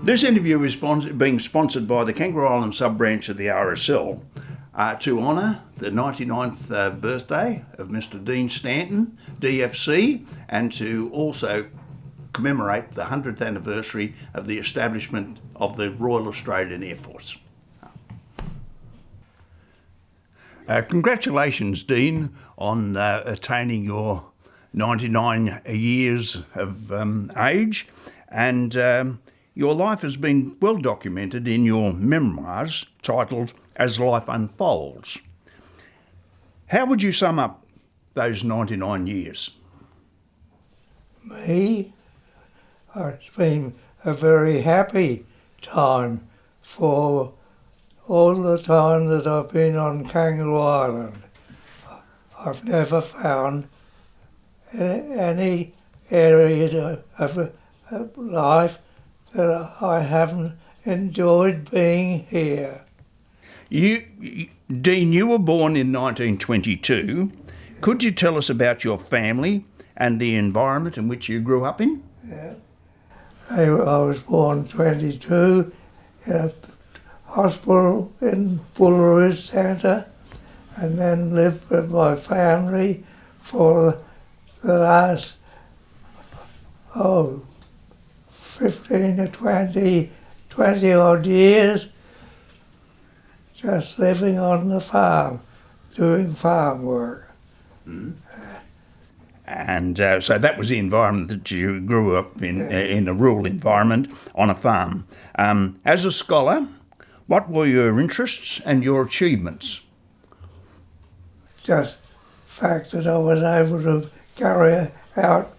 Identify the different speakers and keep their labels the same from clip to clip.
Speaker 1: This interview is being sponsored by the Kangaroo Island sub-branch of the RSL to honour the 99th birthday of Mr. Dean Stanton DFC, and to also commemorate the 100th anniversary of the establishment of the Royal Australian Air Force. Congratulations, Dean, on attaining your 99 years of age, and your life has been well documented in your memoirs titled As Life Unfolds. How would you sum up those 99 years?
Speaker 2: Me? It's been a very happy time for all the time that I've been on Kangaroo Island. I've never found any area of life that I haven't enjoyed being here.
Speaker 1: Dean, you were born in 1922. Could you tell us about your family and the environment in which you grew up in?
Speaker 2: Yeah. I was born 22 in a hospital in Bulleridge Centre, and then lived with my family for the last 15 to 20 odd years, just living on the farm, doing farm work.
Speaker 1: Mm. And so that was the environment that you grew up in a rural environment on a farm. As a scholar, what were your interests and your achievements?
Speaker 2: Just the fact that I was able to carry out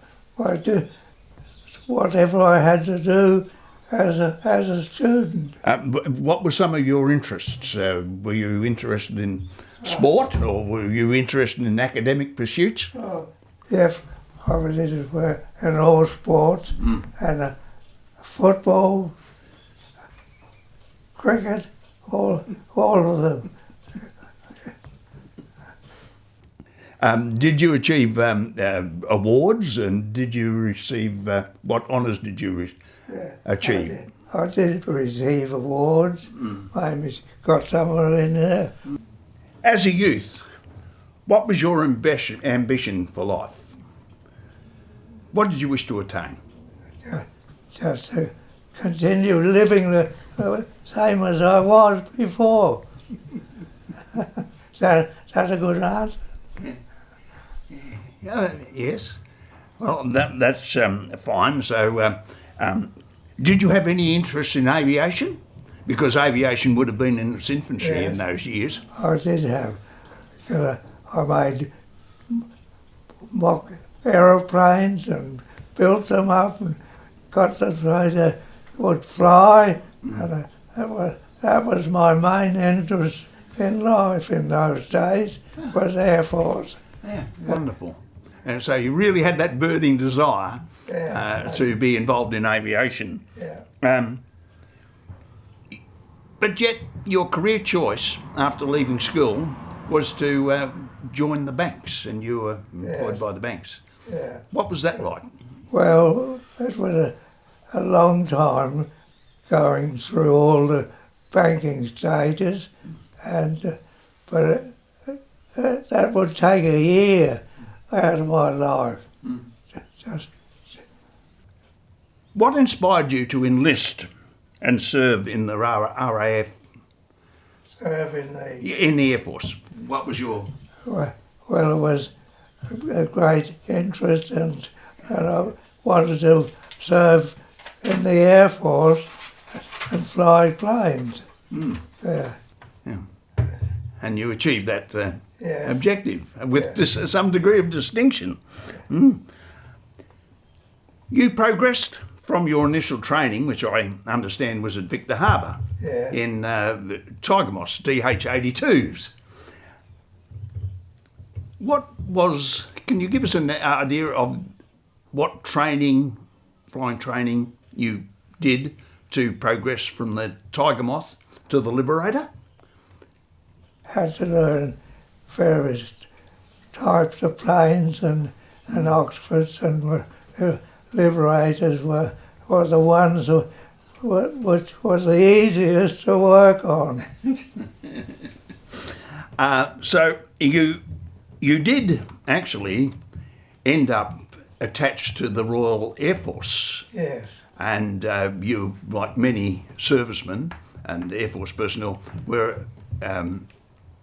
Speaker 2: whatever I had to do as a student.
Speaker 1: What were some of your interests? Were you interested in sport, or were you interested in academic pursuits?
Speaker 2: Yes, I was interested in all sports, and football, cricket, all of them.
Speaker 1: Did you achieve awards, and did you receive, what honours did you achieve?
Speaker 2: I did receive awards. Maybe got some of them in there.
Speaker 1: As a youth, what was your ambition for life? What did you wish to attain?
Speaker 2: Just to continue living the same as I was before. Is that a good answer?
Speaker 1: Yes. Well, that's fine. So, did you have any interest in aviation? Because aviation would have been in its infancy in those years.
Speaker 2: I did have. I made mock aeroplanes and built them up and got them so they would fly. And that was my main interest in life in those days, was Air Force.
Speaker 1: Yeah, wonderful. And so you really had that burning desire to be involved in aviation.
Speaker 2: Yeah.
Speaker 1: But yet your career choice after leaving school was to join the banks, and you were employed by the banks.
Speaker 2: Yeah.
Speaker 1: What was that like?
Speaker 2: Well, it was a long time going through all the banking stages, but that would take a year out of my life.
Speaker 1: What inspired you to enlist and serve in the RAF?
Speaker 2: Serve
Speaker 1: in the Air Force. What was your...
Speaker 2: Well, it was a great interest, and I wanted to serve in the Air Force and fly planes. Yeah. And
Speaker 1: you achieved that objective with some degree of distinction. You progressed from your initial training, which I understand was at Victor Harbour, in Tiger Moss DH-82s. Can you give us an idea of what flying training you did to progress from the Tiger Moth to the Liberator?
Speaker 2: Had to learn various types of planes, and Oxfords and Liberators were the ones which was the easiest to work on.
Speaker 1: So you did actually end up attached to the Royal Air Force.
Speaker 2: Yes.
Speaker 1: And you, like many servicemen and Air Force personnel, were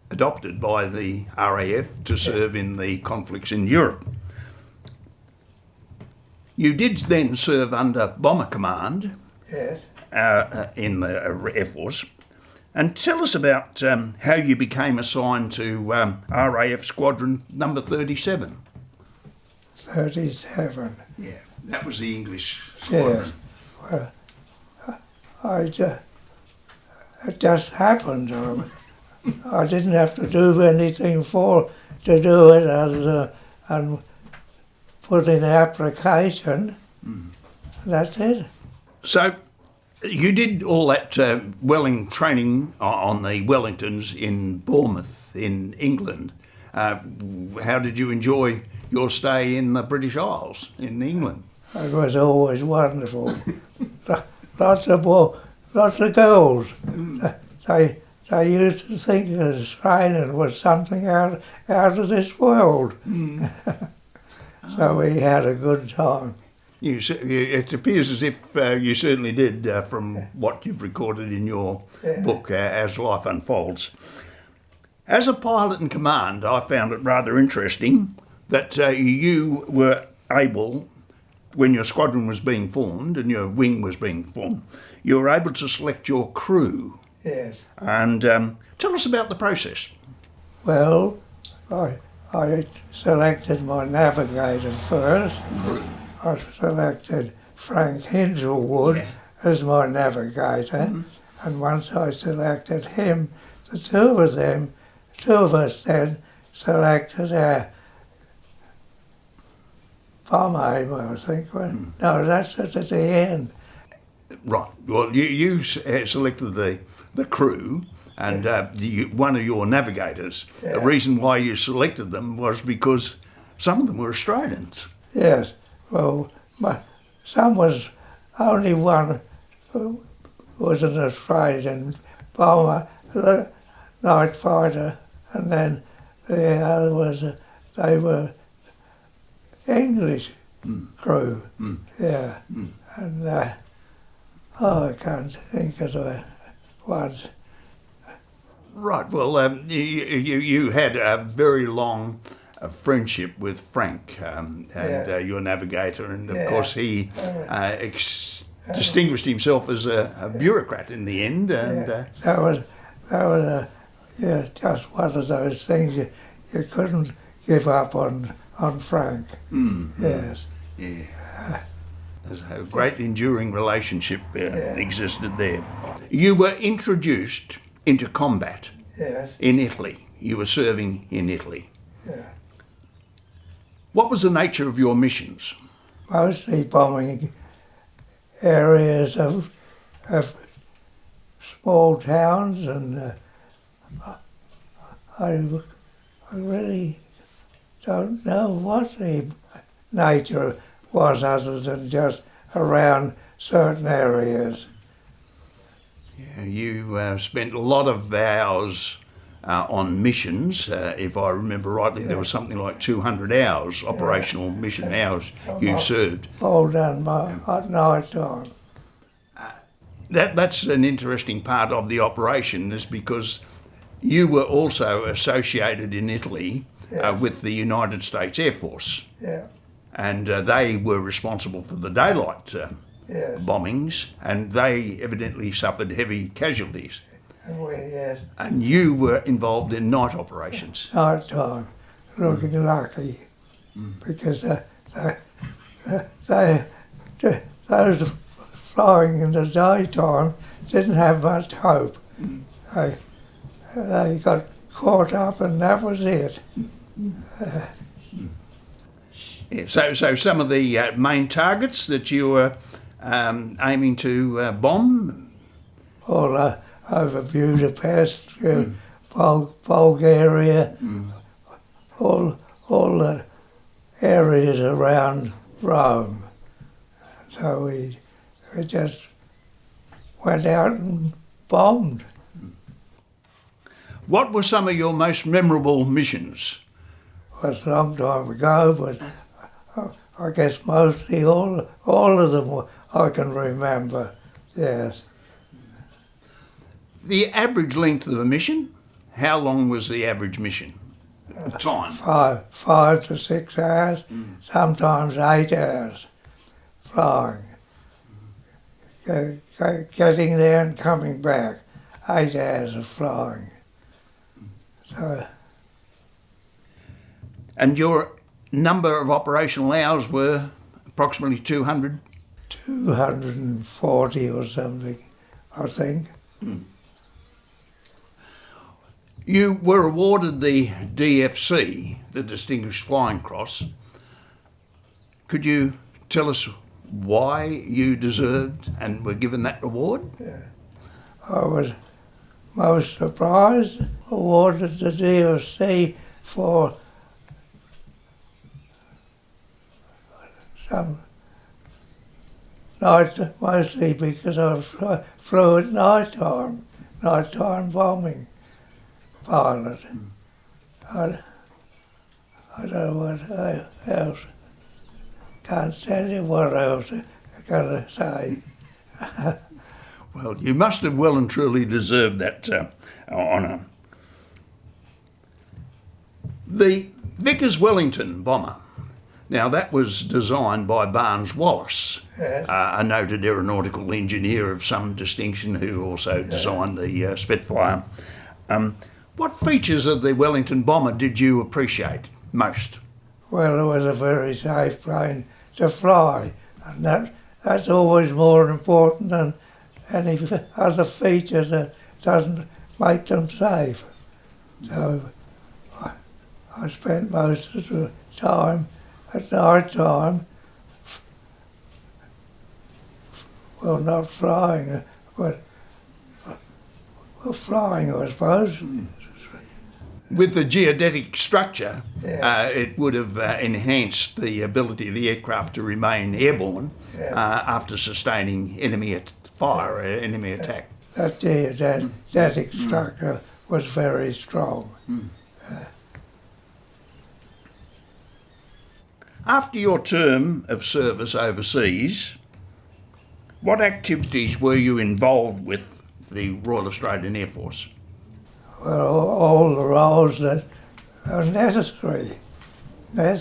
Speaker 1: adopted by the RAF to serve in the conflicts in Europe. You did then serve under Bomber Command.
Speaker 2: Yes.
Speaker 1: In the Air Force. And tell us about how you became assigned to RAF Squadron number 37.
Speaker 2: 37.
Speaker 1: Yeah, that was the English squadron.
Speaker 2: Yes. Well, it just happened. I didn't have to do anything to do it and put in an application. That's it.
Speaker 1: So you did all that Welling training on the Wellingtons in Bournemouth in England. How did you enjoy your stay in the British Isles in England?
Speaker 2: It was always wonderful. lots of girls. They used to think that Australia was something out of this world. So we had a good time.
Speaker 1: It appears as if you certainly did from what you've recorded in your book, As Life Unfolds. As a pilot in command, I found it rather interesting that you were able, when your squadron was being formed and your wing was being formed, you were able to select your crew.
Speaker 2: Yes.
Speaker 1: And tell us about the process.
Speaker 2: Well, I selected my navigator first. I selected Frank Hinselwood as my navigator, and once I selected him, the two of us then selected our bomb aim, I think. No, that's at the end.
Speaker 1: Right. Well, you selected the crew, and one of your navigators. The reason why you selected them was because some of them were Australians.
Speaker 2: Yes. Well, some was only one was an Australian bomber, night fighter, and then the other was they were English crew. Yeah, and I can't think of the ones.
Speaker 1: Right. Well, you had a very long friendship with Frank and your navigator, and of course he distinguished himself as a bureaucrat in the end. And
Speaker 2: that was just one of those things you couldn't give up on Frank. Yes.
Speaker 1: Yeah. There's a great enduring relationship existed there. You were introduced into combat in Italy. You were serving in Italy.
Speaker 2: Yeah.
Speaker 1: What was the nature of your missions?
Speaker 2: Mostly bombing areas of small towns, and I really don't know what the nature was other than just around certain areas.
Speaker 1: Yeah, you spent a lot of hours on missions. If I remember rightly, there was something like 200 hours, operational mission hours you served.
Speaker 2: All done at night time.
Speaker 1: That's an interesting part of the operation, is because you were also associated in Italy with the United States Air Force.
Speaker 2: Yeah.
Speaker 1: And they were responsible for the daylight bombings, and they evidently suffered heavy casualties.
Speaker 2: Yes.
Speaker 1: And you were involved in night operations.
Speaker 2: Night time, looking lucky, because those flying in the daytime didn't have much hope. They got caught up, and that was it.
Speaker 1: So some of the main targets that you were aiming to bomb?
Speaker 2: All over Budapest, Bulgaria, all the areas around Rome. So we just went out and bombed.
Speaker 1: What were some of your most memorable missions?
Speaker 2: It was a long time ago, but I guess mostly all of them I can remember, yes.
Speaker 1: The average length of a mission? How long was the average mission? Time?
Speaker 2: 5 to 6 hours, sometimes 8 hours flying. Getting there and coming back, 8 hours of flying. So.
Speaker 1: And your number of operational hours were approximately 200?
Speaker 2: 240 or something, I think.
Speaker 1: You were awarded the DFC, the Distinguished Flying Cross. Could you tell us why you deserved and were given that award?
Speaker 2: Yeah. I was most surprised, awarded the DFC for some night, mostly because I flew at nighttime bombing pilot. I don't know what else. Can't tell you what else I gotta say.
Speaker 1: Well, you must have well and truly deserved that honour. The Vickers Wellington bomber. Now, that was designed by Barnes Wallis,
Speaker 2: Yes.
Speaker 1: a noted aeronautical engineer of some distinction who also designed the Spitfire. What features of the Wellington bomber did you appreciate most?
Speaker 2: Well, it was a very safe plane to fly, and that's always more important than any other feature that doesn't make them safe. So I spent most of the time at night time, well, not flying, but flying, I suppose.
Speaker 1: With the geodetic structure,
Speaker 2: Yeah.
Speaker 1: it would have enhanced the ability of the aircraft to remain airborne after sustaining enemy fire, enemy attack.
Speaker 2: That geodetic structure was very strong.
Speaker 1: After your term of service overseas, what activities were you involved with the Royal Australian Air Force?
Speaker 2: Well, all the roles that are necessary, I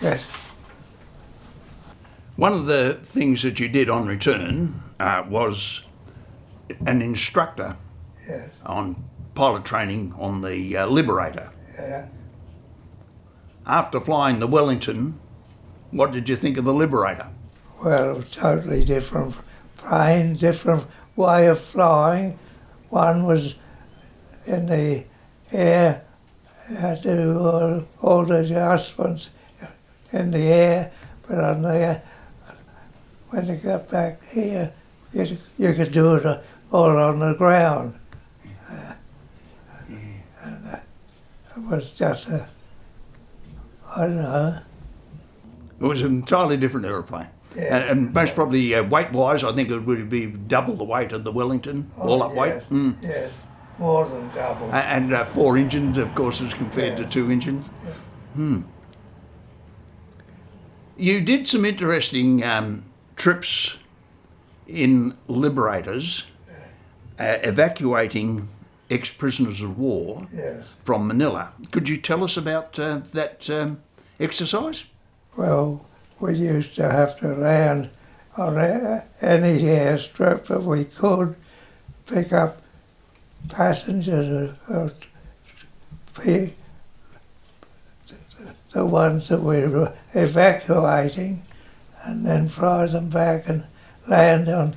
Speaker 2: guess.
Speaker 1: One of the things that you did on return was an instructor
Speaker 2: Yes.
Speaker 1: on pilot training on the Liberator.
Speaker 2: Yeah.
Speaker 1: After flying the Wellington, what did you think of the Liberator?
Speaker 2: Well, totally different plane, different way of flying. One was in the air, had to do all the adjustments in the air, but on the when you got back here, you could do it all on the ground. And it was just I don't know.
Speaker 1: It was an entirely different aeroplane.
Speaker 2: Yeah.
Speaker 1: And most probably weight-wise, I think it would be double the weight of the Wellington, all up weight.
Speaker 2: Yes, yes, more than double.
Speaker 1: And 4 engines, of course, as compared to 2 engines. You did some interesting trips in Liberators, evacuating ex-prisoners of war
Speaker 2: Yes.
Speaker 1: from Manila. Could you tell us about that exercise?
Speaker 2: Well, we used to have to land on any airstrip that we could, pick up passengers, the ones that we were evacuating, and then fly them back and land on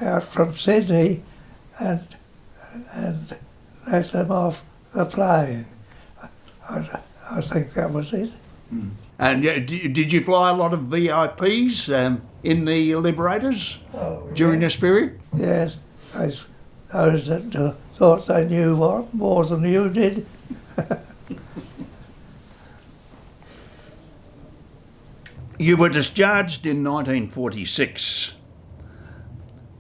Speaker 2: out from Sydney and let them off the plane. I think that was it.
Speaker 1: And did you fly a lot of VIPs in the Liberators during this period?
Speaker 2: Yes, those that thought they knew what more than you did.
Speaker 1: You were discharged in 1946.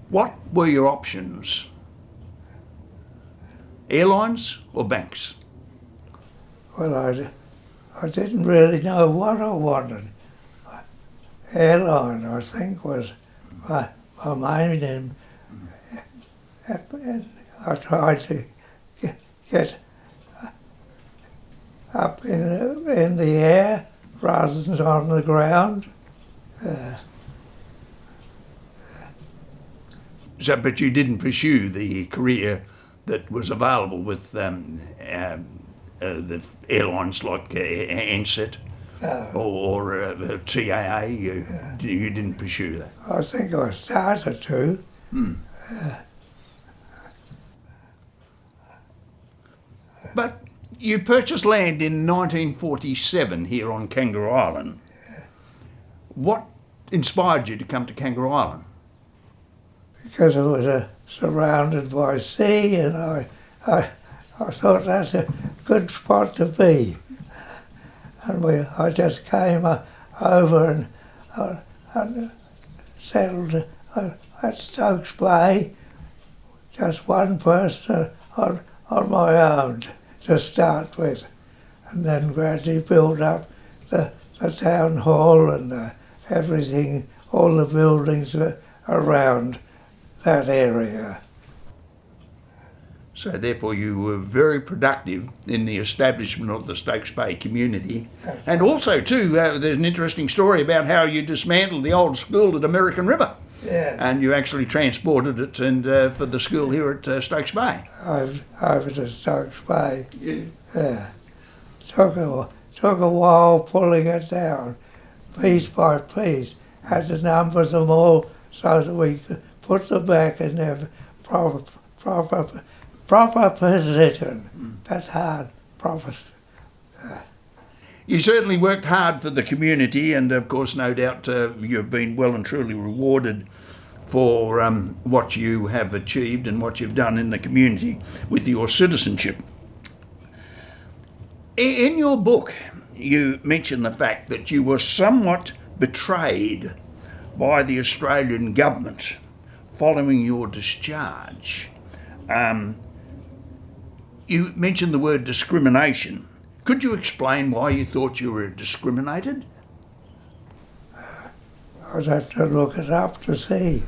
Speaker 1: What were your options? Airlines or banks?
Speaker 2: Well, I didn't really know what I wanted. Airline, I think, was my main aim. And I tried to get up in the air rather than on the ground.
Speaker 1: But you didn't pursue the career that was available with the airlines like Enlist or TAA. You didn't pursue that.
Speaker 2: I think I started to.
Speaker 1: But you purchased land in 1947 here on Kangaroo Island. What inspired you to come to Kangaroo Island?
Speaker 2: Because it was surrounded by sea, and I thought that's a good spot to be. And I just came over and settled at Stokes Bay, just one person on my own to start with, and then gradually built up the town hall and everything, all the buildings around that area.
Speaker 1: So therefore you were very productive in the establishment of the Stokes Bay community. And also too, there's an interesting story about how you dismantled the old school at American River.
Speaker 2: Yeah.
Speaker 1: And you actually transported it and for the school here at Stokes Bay.
Speaker 2: Over to Stokes Bay. Yeah. Took a while pulling it down, piece by piece. Had to number them all so that we could put them back in their proper position. That's hard, proper.
Speaker 1: You certainly worked hard for the community, and of course, no doubt you've been well and truly rewarded for what you have achieved and what you've done in the community with your citizenship. In your book, you mention the fact that you were somewhat betrayed by the Australian government following your discharge. You mentioned the word discrimination. Could you explain why you thought you were discriminated?
Speaker 2: I'd have to look it up to see.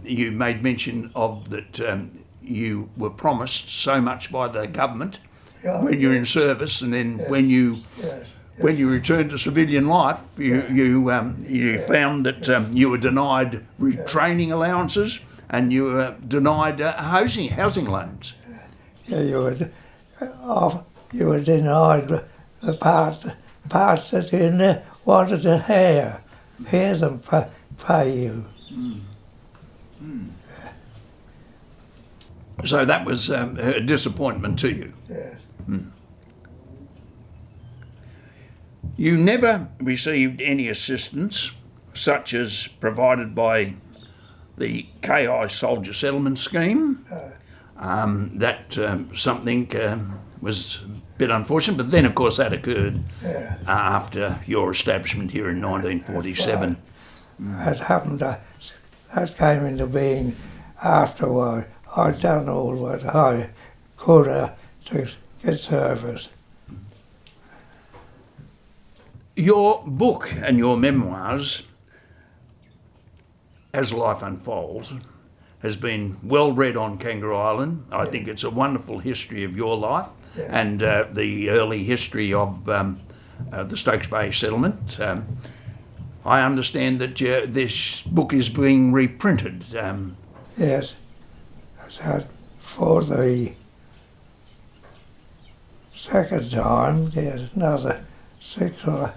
Speaker 1: You made mention of that you were promised so much by the government when you're in service, and then when you returned to civilian life, you found that you were denied training allowances and you were denied housing loans.
Speaker 2: Yeah, you were denied the parts that you wanted to hear them pay you.
Speaker 1: So that was a disappointment to you.
Speaker 2: Yes.
Speaker 1: You never received any assistance, such as provided by the KI Soldier Settlement Scheme. Something was a bit unfortunate, but then of course that occurred after your establishment here in 1947.
Speaker 2: That happened, that came into being after I'd done all what I could to get service.
Speaker 1: Your book and your memoirs, As Life Unfolds, has been well read on Kangaroo Island. I think it's a wonderful history of your life and the early history of the Stokes Bay settlement. I understand that this book is being reprinted.
Speaker 2: Yes, so for the second time. There's another 6 or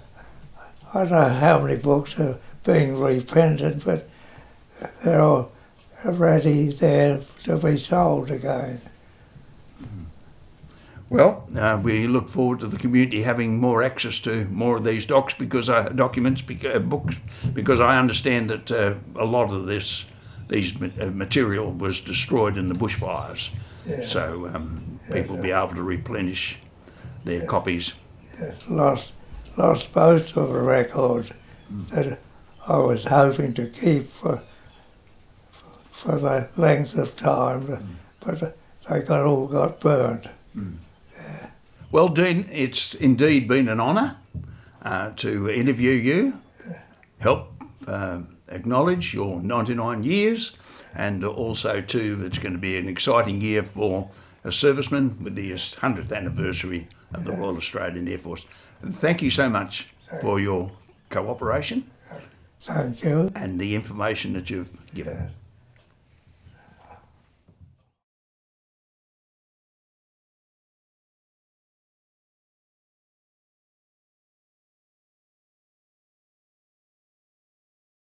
Speaker 2: I don't know how many books are being reprinted, but they're all ready there to be sold again.
Speaker 1: Well, we look forward to the community having more access to more of these books because I understand that a lot of these material was destroyed in the bushfires.
Speaker 2: Yeah.
Speaker 1: So people will be able to replenish their copies.
Speaker 2: Yes, lost most of the records that I was hoping to keep for the length of time, but they all got burnt.
Speaker 1: Well, Dean, it's indeed been an honour to interview you, help acknowledge your 99 years, and also too it's going to be an exciting year for a serviceman with the 100th anniversary of the Royal Australian Air Force. And thank you so much for your cooperation
Speaker 2: Thank you.
Speaker 1: and the information that you've given.